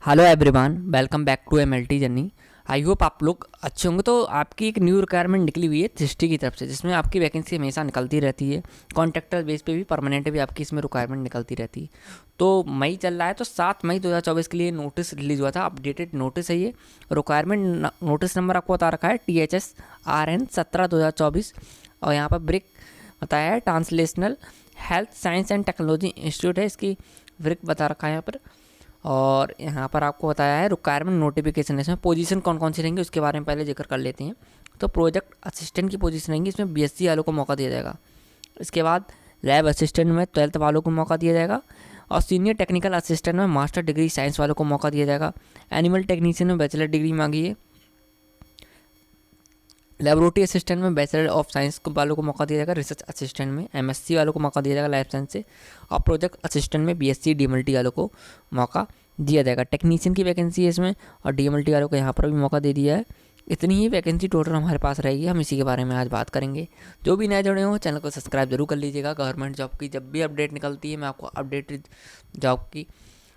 Hello everyone, welcome back to MLT journey. I hope आप लोग अच्छे होंगे। तो आपकी एक न्यू रिक्वायरमेंट निकली हुई है थिस्टी की तरफ से, जिसमें आपकी वैकेंसी हमेशा निकलती रहती है। कॉन्ट्रैक्टर बेस पे भी, परमानेंट भी आपकी इसमें रिक्वायरमेंट निकलती रहती है। तो मई चल रहा है, तो 7 मई 2024 के लिए नोटिस रिलीज हुआ था। अपडेटेड नोटिस है ये। रिक्वायरमेंट नोटिस नंबर आपको बता रखा है THS RN 17/2024। और यहाँ पर ब्रिक बताया है, translational health science and technology institute है इसकी। ब्रिक बता रखा है यहाँ पर। और यहाँ पर आपको बताया है रिक्वायरमेंट नोटिफिकेशन, इसमें पोजीशन कौन कौन सी रहेंगी उसके बारे में पहले जिक्र कर लेते हैं। तो प्रोजेक्ट असिस्टेंट की पोजीशन रहेंगी, इसमें बीएससी वालों को मौका दिया जाएगा। इसके बाद लैब असिस्टेंट में 12th वालों को मौका दिया जाएगा। और सीनियर टेक्निकल असिस्टेंट में मास्टर डिग्री साइंस वालों को मौका दिया जाएगा। एनिमल टेक्नीशियन में बैचलर डिग्री मांगी है। लेबोरेटरी असिस्टेंट में बैचलर ऑफ साइंस वालों को मौका दिया जाएगा। रिसर्च असिस्टेंट में एमएससी वालों को मौका दिया जाएगा लाइफ साइंस से। और प्रोजेक्ट असिस्टेंट में बीएससी डीएमएलटी वालों को मौका दिया जाएगा। टेक्नीशियन की वैकेंसी है इसमें, और डीएमएलटी वालों को यहाँ पर भी मौका दे दिया है। इतनी ही वैकेंसी टोटल हमारे पास रहेगी, हम इसी के बारे में आज बात करेंगे। जो भी नए जुड़े हो चैनल को सब्सक्राइब जरूर कर लीजिएगा। गवर्नमेंट जॉब की जब भी अपडेट निकलती है मैं आपको अपडेटेड जॉब की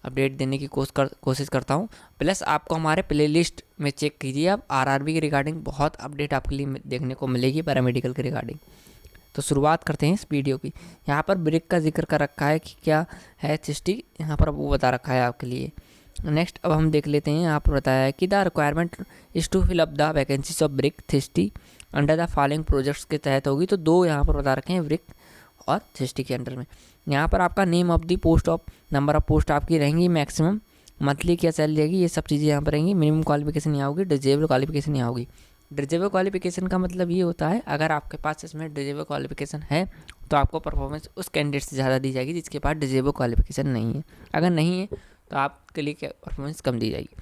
अपडेट देने की कोशिश करता हूँ। प्लस आपको हमारे प्लेलिस्ट में चेक कीजिए, आप आरआरबी के रिगार्डिंग बहुत अपडेट आपके लिए देखने को मिलेगी, पैरामेडिकल के रिगार्डिंग। तो शुरुआत करते हैं इस वीडियो की। यहाँ पर ब्रेक का जिक्र कर रखा है कि क्या है थिस्टी, यहाँ पर वो बता रखा है आपके लिए। नेक्स्ट अब हम देख लेते हैं। यहाँ पर बताया है कि the requirement is to fill up the vacancies of BRIC THSTI under the following projects के तहत होगी। तो दो यहाँ पर बता रखे हैं, ब्रिक और थिस्टी के अंडर में। यहाँ पर आपका name of the post of number of post आपकी रहेंगी, मैक्सिमम मंथली क्या सैलरी रहेगी, ये सब चीज़ें यहाँ पर रहेंगी। मिनिमम क्वालिफिकेशन यहाँ होगी, डिजेबल क्वालिफिकेशन यहाँ होगी। डिजेबल क्वालिफिकेशन का मतलब ये होता है, अगर आपके पास इसमें डिजेबल क्वालिफिकेशन है तो आपको परफॉर्मेंस उस कैंडिडेट से ज़्यादा दी जाएगी जिसके पास डिजेबल क्वालिफिकेशन नहीं है। अगर नहीं है तो आपके लिए क्या परफॉर्मेंस कम दी जाएगी।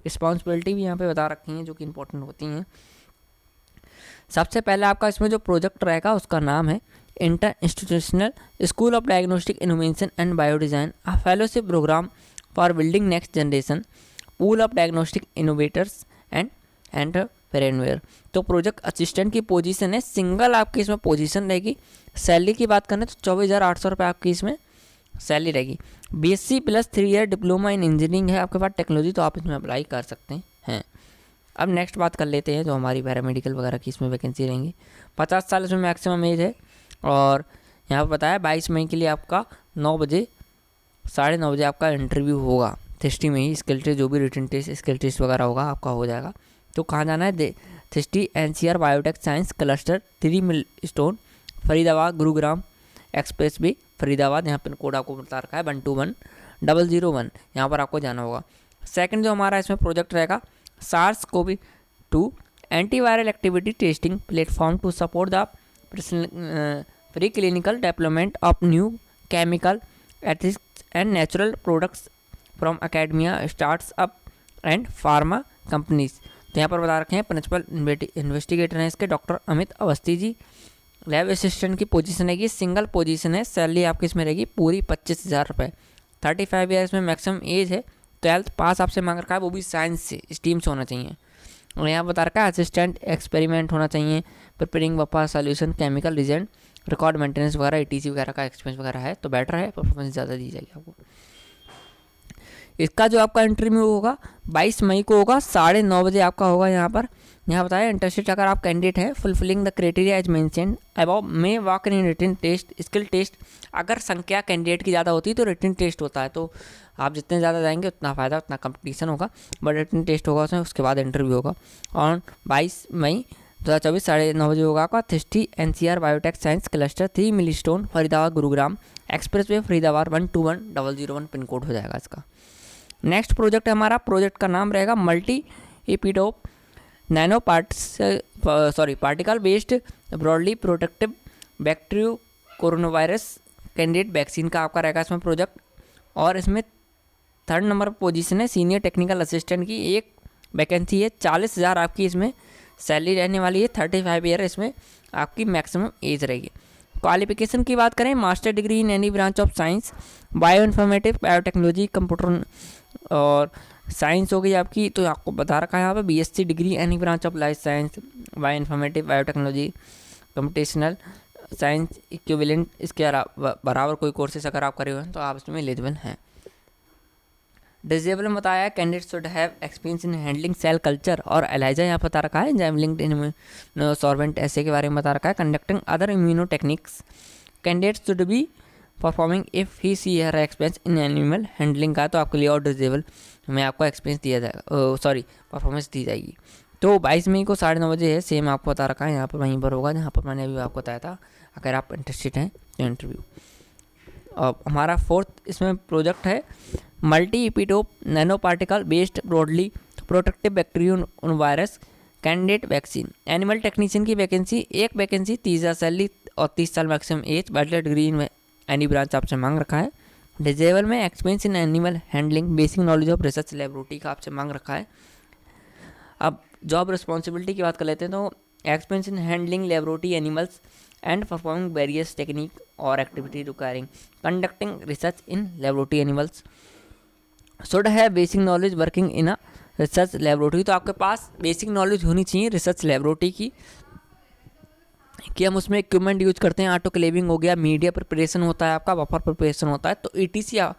रिस्पॉन्सिबिलिटी भी यहाँ पे बता रखी हैं जो कि इंपॉर्टेंट होती हैं। सबसे पहले आपका इसमें जो प्रोजेक्ट रहेगा उसका नाम है inter institutional school of diagnostic innovation and biodesign, a fellowship programme for building next generation pool of diagnostic innovators and entrepreneur. तो प्रोजेक्ट असिस्टेंट की पोजीशन है, सिंगल आपकी इसमें पोजीशन रहेगी। सैलरी की बात करें तो 24,800 रुपये आपकी इसमें सैलरी रहेगी। BSc plus 3 year diploma in engineering है आपके पास टेक्नोलॉजी, तो आप इसमें अप्लाई कर सकते हैं। अब नेक्स्ट बात कर लेते हैं जो हमारी पैरामेडिकल वगैरह की इसमें वैकेंसी रहेंगी। 50 साल इसमें मैक्सिमम एज है। और यहाँ पर बताया 22 मई के लिए आपका 9 बजे 9:30 बजे आपका इंटरव्यू होगा थिस्टी में ही। स्किल टेस्ट, जो भी रिटन टेस्ट, स्किल टेस्ट वगैरह होगा आपका हो जाएगा। तो कहाँ जाना है? THSTI NCR biotech science cluster 3 milestone Faridabad Gurugram expressway Faridabad. यहाँ पिन कोड आपको बता रखा है 121001। यहाँ पर आपको जाना होगा। सेकंड जो हमारा इसमें प्रोजेक्ट रहेगा, SARS-CoV-2 antiviral activity testing platform to support the pre clinical development of new chemical ethics and natural products from academia startup and pharma companies. तो यहाँ पर बता रखे हैं प्रिंसिपल इन्वेस्टिगेटर हैं इसके doctor Amit Awasthi ji. Lab assistant की पोजीशन है, सिंगल पोजीशन है। सैलरी आपकी इसमें रहेगी पूरी 25,000 रुपये। 35 ईयर इसमें मैक्सिमम एज है। 12th पास आपसे मांग रखा है, वो भी साइंस से, स्ट्रीम से होना चाहिए। और यहाँ बता रखा है असिस्टेंट एक्सपेरिमेंट होना चाहिए, preparing buffer solution chemical reagent record maintenance वगैरह ETC वगैरह का एक्सपीरियंस वगैरह है तो बेटर है, परफॉर्मेंस ज़्यादा दी जाएगी आपको। इसका जो आपका इंटरव्यू होगा 22 मई को होगा, 9:30 बजे आपका होगा। यहाँ बताया इंटरेस्टेड अगर आप कैंडिडेट हैं fulfilling the criteria as mentioned above may walk in written test skill test. अगर संख्या कैंडिडेट की ज़्यादा होती है तो रिटन टेस्ट होता है, तो आप जितने ज़्यादा जाएंगे उतना फ़ायदा, उतना कंपटीशन होगा। बट रिटन टेस्ट होगा उसमें, उसके बाद इंटरव्यू होगा। और 22 मई 2024 9:30 बजे होगा आपका। THSTI NCR biotech science cluster 3 milestone Faridabad Gurugram expressway Faridabad 121001 pin code हो जाएगा इसका। नेक्स्ट प्रोजेक्ट है हमारा, प्रोजेक्ट का नाम रहेगा multi epitope nano particle based broadly protective bacterio corona virus candidate vaccine का आपका रहेगा इसमें प्रोजेक्ट। और इसमें 3rd नंबर पोजीशन है, सीनियर टेक्निकल असिस्टेंट की एक वैकेंसी है। 40,000 आपकी इसमें सैलरी रहने वाली है। 35 ईयर इसमें आपकी मैक्सिमम एज रहेगी। क्वालिफिकेशन की बात करें, master degree in any branch of science, bio informative, biotechnology, computer और साइंस हो गई आपकी। तो आपको बता रखा है यहाँ पर BSc degree any branch of life science, bio informative, biotechnology, computational science equivalent, इसके बराबर कोई कोर्सेस अगर आप करे हुए हैं तो आप इसमें एलिजिबल हैं। डिजेबल में बताया है candidate should have experience in handling cell culture, और एलाइजा यहाँ बता रखा है एंजाइम लिंक्ड इन सॉल्वेंट ऐसे के बारे में बता रखा है। Conducting other immuno techniques, candidate should be performing if he see her experience in animal handling का, तो आपके लिए और डिजेबल में आपको एक्सपीरियंस दिया जाएगा, सॉरी परफॉर्मेंस दी जाएगी। तो 22 मई को 9:30 बजे है, सेम आपको बता रखा है यहाँ पर वहीं पर होगा जहाँ पर मैंने अभी आपको बताया था। अगर आप इंटरेस्टेड हैं तो इंटरव्यू। और हमारा फोर्थ इसमें प्रोजेक्ट है multi epitope nano particle based broadly protective bacterial virus candidate vaccine. Animal technician की वैकेंसी, एक वैकेंसी 30,000 सैलरी और 30 साल maximum age, bachelor degree in any branch आपसे मांग रखा है। डिजेबल में experience in animal handling, basic knowledge of research laboratory का आपसे मांग रखा है। अब जॉब रिस्पॉन्सिबिलिटी की बात कर लेते हैं तो experience in handling laboratory animals and performing various technique और activity requiring conducting research in laboratory animals, should have basic knowledge working in a research laboratory. तो आपके पास बेसिक नॉलेज होनी चाहिए रिसर्च लेबोरेटरी की, कि हम उसमें इक्विपमेंट यूज करते हैं, ऑटोक्लेविंग हो गया, मीडिया प्रिपरेशन होता है आपका, बफर प्रिपरेशन होता है, तो ETC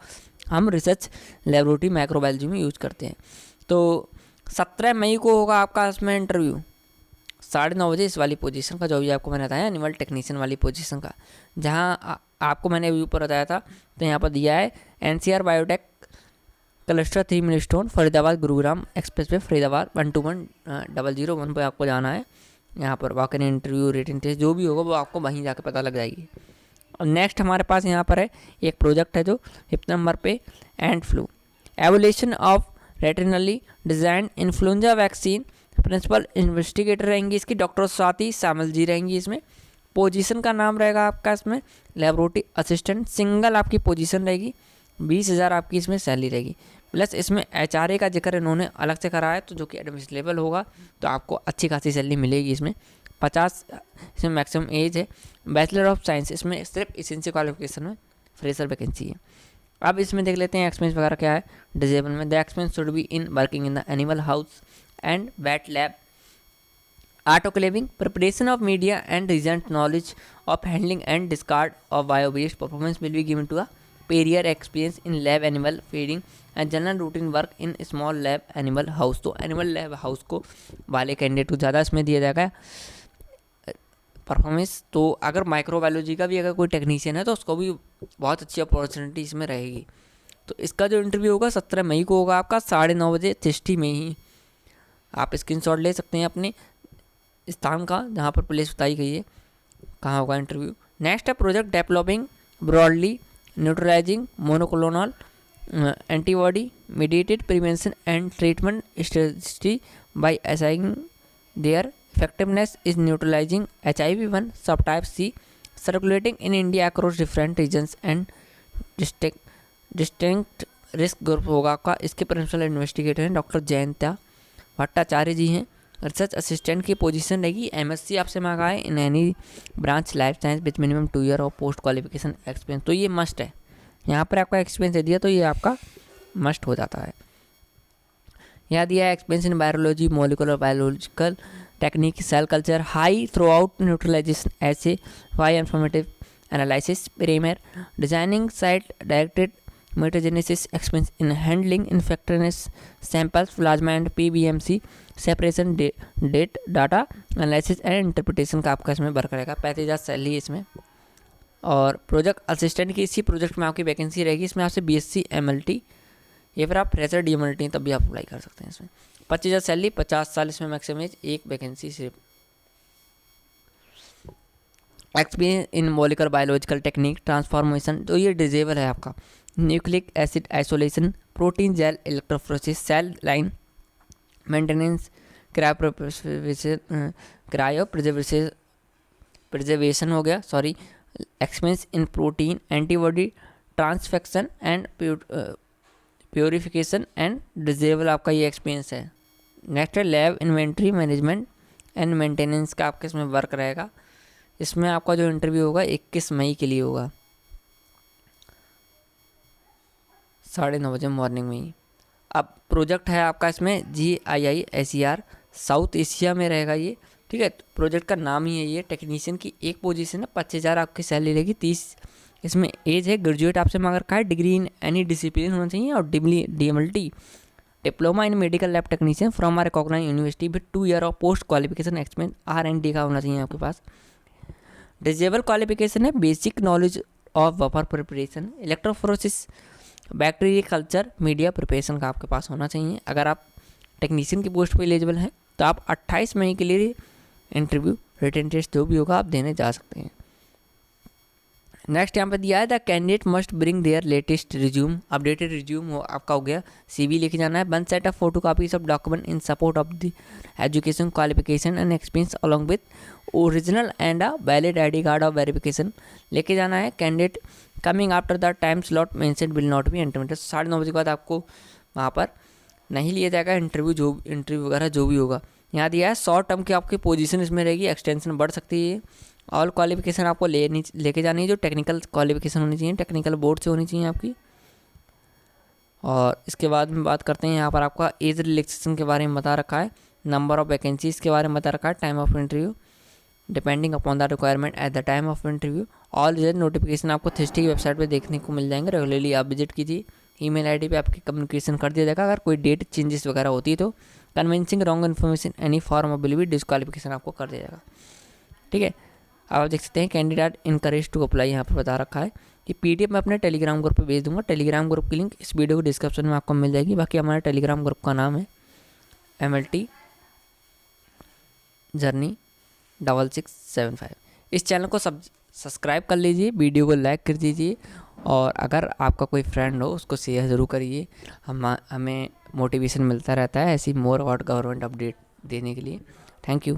हम रिसर्च लेबोरेटरी माइक्रोबायोलॉजी में यूज करते हैं। तो 17 मई को होगा आपका इसमें इंटरव्यू 9:30 बजे इस वाली पोजीशन का, जो भी आपको मैंने बताया एनिमल टेक्नीशियन वाली पोजीशन का, जहां आपको मैंने अभी ऊपर बताया था। तो यहाँ पर दिया है NCR biotech cluster 3 milestone Faridabad Gurugram expressway Faridabad 121-001 पर आपको जाना है। यहाँ पर walk in interview written test जो भी होगा वो आपको वहीं जाके पता लग जाएगी। और नेक्स्ट हमारे पास यहाँ पर है एक प्रोजेक्ट है जो 5 नंबर पे and flu evolution of rationally design influenza vaccine, principal investigator रहेंगी इसकी डॉक्टर स्वाति सामल जी रहेंगी इसमें। पोजीशन का नाम रहेगा आपका इसमें लेबोरेटरी असिस्टेंट, सिंगल आपकी पोजीशन रहेगी, 20,000 आपकी इसमें सैलरी रहेगी। प्लस इसमें HRA का जिक्र इन्होंने अलग से करा है, तो जो कि एडमिशन लेवल होगा तो आपको अच्छी खासी सैलरी मिलेगी इसमें। 50 इसमें मैक्सिमम एज है। बैचलर ऑफ साइंस इसमें सिर्फ एसेंशियल क्वालिफिकेशन में फ्रेशर वैकेंसी है। अब इसमें देख लेते हैं एक्सपीरियंस वगैरह क्या है डिजेबल में। The experience should be in working in the animal house and wet lab, autoclaving, preparation of media and recent knowledge of handling and discard of bio-based performance will be given to a prior experience in lab animal feeding and general routine work in small lab animal house। तो animal lab house को वाले candidate को ज़्यादा इसमें दिया जाएगा performance. तो अगर माइक्रोबायोलॉजी का भी अगर कोई टेक्नीशियन है तो उसको भी बहुत अच्छी अपॉर्चुनिटी इसमें रहेगी। तो इसका जो इंटरव्यू होगा 17 मई को होगा आपका 9:30 बजे चिश्ती में ही। आप स्क्रीनशॉट ले सकते हैं अपने स्थान का जहाँ पर प्लेस बताई गई है कहाँ होगा इंटरव्यू। नेक्स्ट है project developing broadly neutralizing monoclonal antibody mediated prevention and treatment strategy by assigning their effectiveness is neutralizing HIV-1 subtype C circulating in India across different regions and distinct risk group होगा आपका। इसके principal investigator हैं doctor Jayanta Bhattacharya जी हैं। Research assistant की position रहेगी। MSc आपसे मांगा है इन any branch life science with minimum 2 year of post qualification experience. तो ये मस्ट है, यहाँ पर आपका एक्सपीरियंस दे दिया तो ये आपका मस्ट हो जाता है। यहाँ दिया है experience in biology molecular biological technique cell culture high throughput neutralization assay वाई informative analysis primer designing site directed mutagenesis experience in handling infectious samples plasma and PBMC separation data data analysis and interpretation का आपका इसमें work रहेगा। 35,000 salary इसमें। और project assistant की इसी project में आपकी वैकेंसी रहेगी। इसमें आपसे BSc MLT या फिर आप फ्रेशर DMLT तब भी आप अप्लाई कर सकते हैं। इसमें 25,000 सैलरी, 50 साल इसमें मैक्सिमम एज, एक वैकेंसी सिर्फ। Experience in molecular biological technique transformation, तो ये डिजेबल है आपका। Nucleic acid isolation protein gel electrophoresis cell line maintenance cryo preservation हो गया, sorry. Experience in protein antibody transfection and purification and desirable आपका ये एक्सपीरियंस है। नेक्स्ट है lab inventory management and maintenance का आपका इसमें वर्क रहेगा। इसमें आपका जो इंटरव्यू होगा 21 मई के लिए होगा 9:30 बजे मॉर्निंग में ही। अब प्रोजेक्ट है आपका इसमें GII SER साउथ एशिया में रहेगा ये, ठीक है। प्रोजेक्ट का नाम ही है ये। टेक्नीशियन की एक पोजीशन है, 25,000 आपकी सैलरी रहेगी, 30 इसमें एज है ग्रेजुएट आपसे मांग रखा है, डिग्री इन एनी डिसिप्लिन होना चाहिए, और DMLT diploma in medical lab technician from a recognised university with 2 year of post qualification experience R&D का होना चाहिए आपके पास। डिजेबल क्वालिफिकेशन है basic knowledge of vapour preparation, electrophoresis, bacteria culture, media preparation का आपके पास होना चाहिए। अगर आप टेक्नीशियन की पोस्ट पर एलिजिबल हैं तो आप 28 मई के लिए इंटरव्यू, रिटन टेस्ट जो भी होगा आप देने जा सकते हैं। नेक्स्ट यहाँ पे दिया है the candidate must bring their latest resume, updated resume हो आपका हो गया, CV लेके जाना है। 1 set of photo copies of document in support of the education qualification and experience along with original and a valid ID card of verification लेके जाना है। Candidate coming after the time slot mentioned will not be intermediate, 9:30 बजे के बाद आपको वहाँ पर नहीं लिया जाएगा इंटरव्यू वगैरह जो भी होगा। यहाँ दिया है शॉर्ट टर्म की आपकी पोजीशन इसमें रहेगी, एक्सटेंशन बढ़ सकती है। ऑल क्वालिफिकेशन आपको लेके जानी है, जो टेक्निकल क्वालिफिकेशन होनी चाहिए, टेक्निकल बोर्ड से होनी चाहिए आपकी। और इसके बाद में बात करते हैं यहाँ पर आपका एज रिलैक्सेशन के बारे में बता रखा है, नंबर ऑफ वैकेंसीज के बारे में बता रखा है, time of interview depending upon the requirement at the time of interview. All result notification आपको थिस्टी की वेबसाइट पर देखने को मिल जाएंगे, रेगुलरली आप विजिट कीजिए। ईमेल ID पे आपकी कम्युनिकेशन कर दिया जाएगा, अगर कोई डेट चेंजेस वगैरह होती है तो convincing wrong information any form will be disqualification आपको कर दिया जाएगा। ठीक है, आप देख सकते हैं कैंडिडेट इनकरेज टू अप्लाई यहाँ पर बता रखा है। ये PDF मैं अपने टेलीग्राम ग्रुप पे भेज दूंगा, टेलीग्राम ग्रुप की लिंक इस वीडियो को डिस्क्रिप्शन में आपको मिल जाएगी। बाकी हमारे टेलीग्राम ग्रुप का नाम है MLT जर्नी 6675। इस चैनल को सब्सक्राइब कर लीजिए, वीडियो को लाइक कर दीजिए, और अगर आपका कोई फ्रेंड हो उसको शेयर ज़रूर करिए। हमें मोटिवेशन मिलता रहता है ऐसी मोर अबाउट गवर्नमेंट अपडेट देने के लिए। Thank you.